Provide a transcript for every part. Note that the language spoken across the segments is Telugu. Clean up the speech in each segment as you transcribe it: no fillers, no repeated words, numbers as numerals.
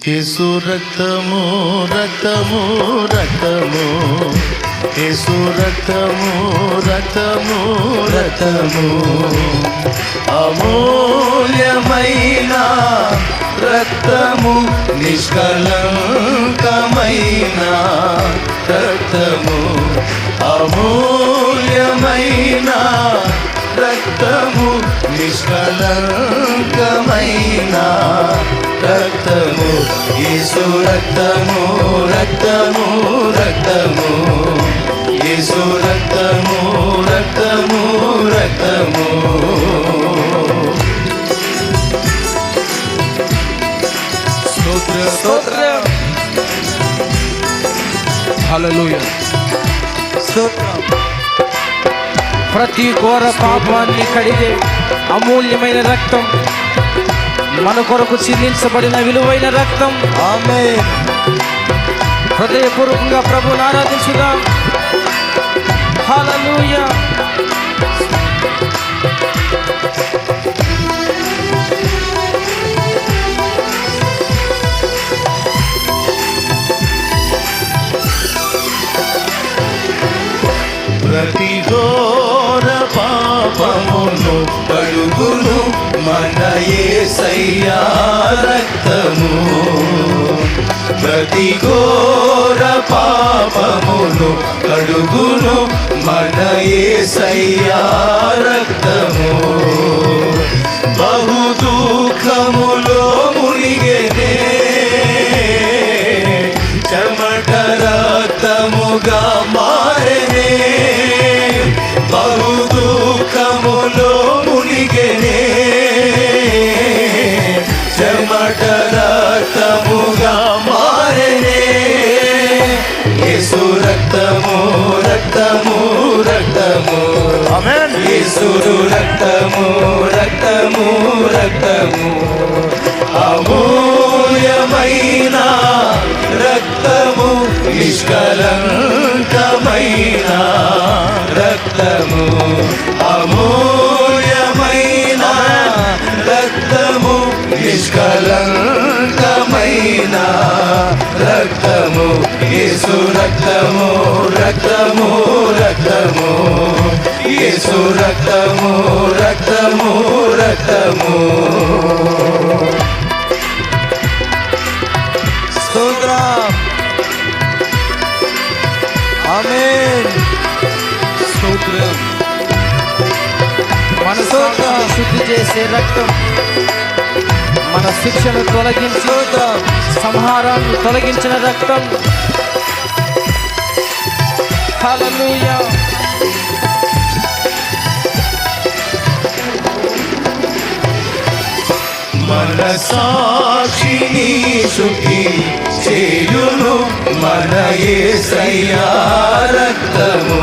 యేసు రక్తము రక్తము రక్తము, యేసు రక్తము రక్తము రక్తము, అమూల్యమైన రక్తము, నిష్కళంకమైన రక్తము, అమూల్యమైన రక్తము, నిష్కళంకమైన రక్తము, యేసు రక్తము రక్తము రక్తము, యేసు రక్తము రక్తము రక్తము. స్తోత్రం. హల్లెలూయా. స్తోత్రం. ప్రతి ఘోర పాపాన్ని కడిగే అమూల్యమైన రక్తం, మన కొరకు చెల్లించబడిన విలువైన రక్తం. ఆమేన్. హృదయపూర్వకంగా ప్రభువుని ఆరాధించుదాం. హల్లెలూయా. ప్రతి ఘోర పాపమును కడుగును మన యేసయ్యా రక్తము, ప్రతి ఘోర పాపమును కడుగును మన యేసయ్యా రక్తము, బహు దుఃఖములో మునిగెనే చెమట రక్తముగా మారెనే, బహు దుఃఖములో మునిగెనే చెమట రక్తముగా మారెనే, యేసు రక్తము రక్తము రక్తము, ఆమేన్. యేసు రక్తము రక్తము రక్తము, అమూల్యమైన రక్తము, నిష్కళంకమైన రక్తము, అమూల్యమైన రక్తము, నిష్కళంకమైన రక్తము, యేసు రక్తము రక్తము రక్తము, యేసు రక్తము రక్తము రక్తము. స్తోత్రం. ఆమేన్. స్తోత్రం. మన స్తోత్రం శుద్ధి చేసే రక్తం, మన శిక్షను తొలగించి సంహారాన్ని తొలగించిన రక్తం. హల్లెలూయా. మన సాక్షిని శుద్ధి చేయును మన యేసయ్యా రక్తము,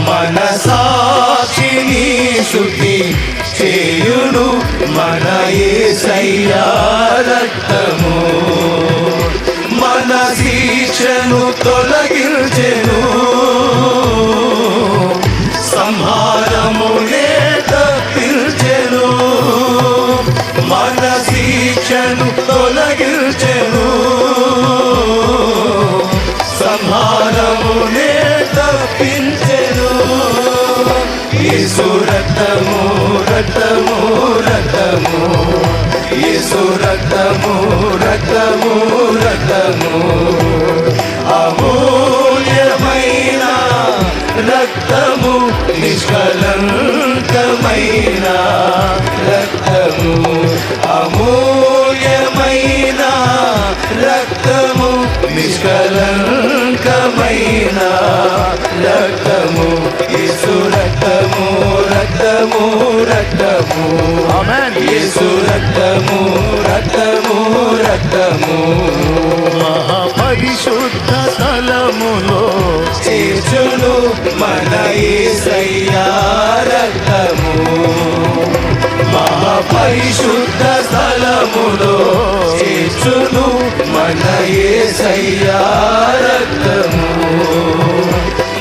మన సాక్షిని శుద్ధి చేయును మన యేసయ్యా రక్తము, మన శిక్షను తొలగించెను సంహారమునే తప్పించెను, మన శిక్షను తొలగించెను సంహారమునే తప్పించెను, యేసు రక్తము రక్తము రక్తము, యేసు రక్తము రక్తము రక్తము, అమూల్యమైన రక్తము, నిష్కళంకమైన రక్తము, అమూల్యమైన రక్తము, నిష్కళంకమైన రక్తము, యేసు రక్తము రక్తము రక్తము, ఆమేన్. యేసు రక్తము రక్తము రక్తము, మహాపరిశుద్ధ స్థలములో చేర్చును మన యేసయ్యా రక్తము, మహాపరిశుద్ధ స్థలములో చేర్చును మన యేసయ్యా రక్తము,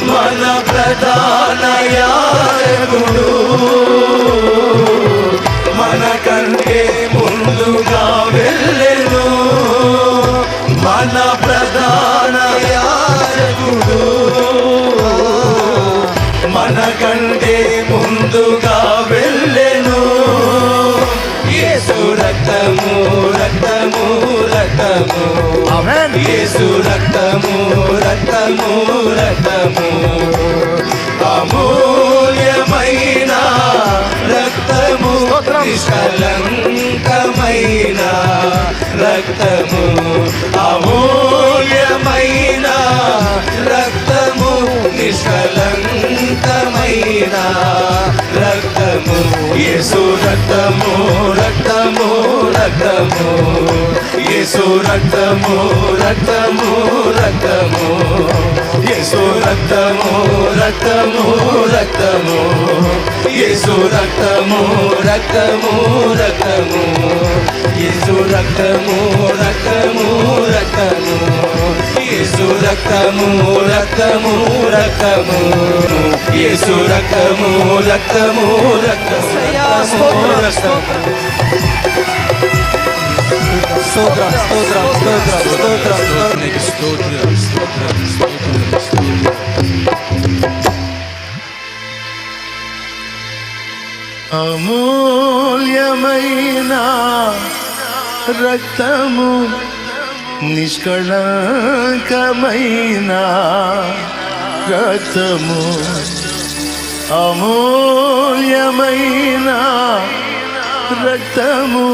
మన ప్రధాన యాజకుడు మన కంటే ముందుగా వెళ్ళెను, రక్తము రక్తము రక్తము ఆమేన్. యేసు రక్తము రక్తము రక్తము అమూల్యమైన రక్తము స్తోత్రం. నిష్కలంకమైన రక్తము అమూల్యమైన రక్తము నిష్కలంకమైన రక్తము యేసు రక్తము రక్తము రక్తము యేసు రక్తము రక్తము రక్తము యేసు రక్తము రక్తము రక్తము యేసు రక్తము రక్తము రక్తము యేసు రక్తము రక్తము రక్తము యేసు రక్తము రక్తము రక్తము యేసు రక్తము రక్తము రక్తము స్తోత్రం స్తోత్రం స్తోత్రం స్తోత్రం అమూల్యమైన రక్తము నిష్కళంకమైన రక్తము అమూల్యమైన రక్తము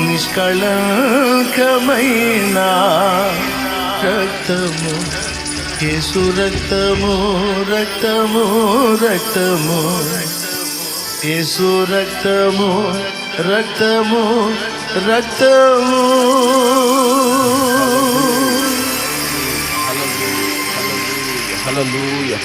నిష్కళంకమైన రక్తము యేసు రక్తము రక్తము రక్తము యేసు రక్తము రక్తము రక్తము హల్లెలూయా